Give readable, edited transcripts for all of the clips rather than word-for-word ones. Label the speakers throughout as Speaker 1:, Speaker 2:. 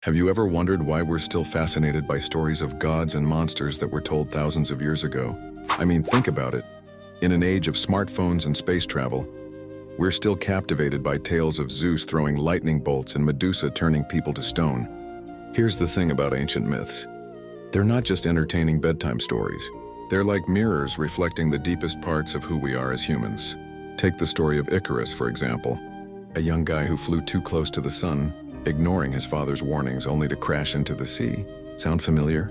Speaker 1: Have you ever wondered why we're still fascinated by stories of gods and monsters that were told thousands of years ago? I mean, think about it. In an age of smartphones and space travel, we're still captivated by tales of Zeus throwing lightning bolts and Medusa turning people to stone. Here's the thing about ancient myths. They're not just entertaining bedtime stories. They're like mirrors reflecting the deepest parts of who we are as humans. Take the story of Icarus, for example. A young guy who flew too close to the sun, ignoring his father's warnings only to crash into the sea. Sound familiar?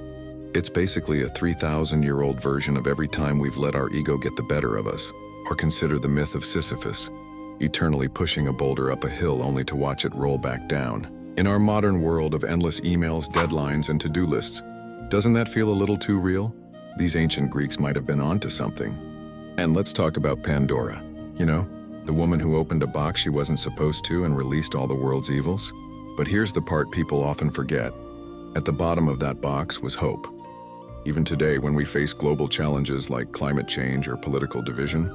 Speaker 1: It's basically a 3,000-year-old version of every time we've let our ego get the better of us. Or consider the myth of Sisyphus, eternally pushing a boulder up a hill only to watch it roll back down. In our modern world of endless emails, deadlines, and to-do lists, doesn't that feel a little too real? These ancient Greeks might have been onto something. And let's talk about Pandora. You know, the woman who opened a box she wasn't supposed to and released all the world's evils? But here's the part people often forget. At the bottom of that box was hope. Even today, when we face global challenges like climate change or political division,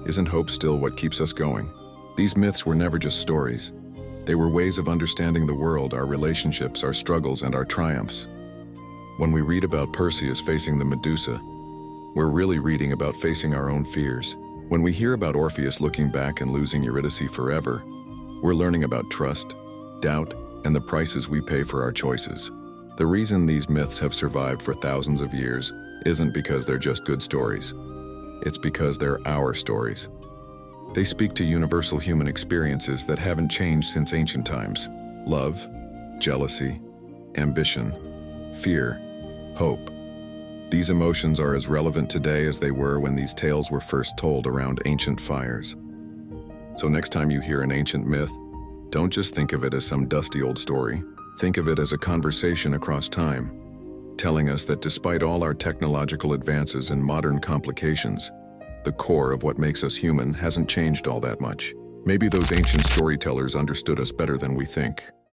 Speaker 1: isn't hope still what keeps us going? These myths were never just stories. They were ways of understanding the world, our relationships, our struggles, and our triumphs. When we read about Perseus facing the Medusa, we're really reading about facing our own fears. When we hear about Orpheus looking back and losing Eurydice forever, we're learning about trust, doubt, and the prices we pay for our choices. The reason these myths have survived for thousands of years isn't because they're just good stories. It's because they're our stories. They speak to universal human experiences that haven't changed since ancient times. Love, jealousy, ambition, fear, hope. These emotions are as relevant today as they were when these tales were first told around ancient fires. So next time you hear an ancient myth, don't just think of it as some dusty old story. Think of it as a conversation across time, telling us that despite all our technological advances and modern complications, the core of what makes us human hasn't changed all that much. Maybe those ancient storytellers understood us better than we think.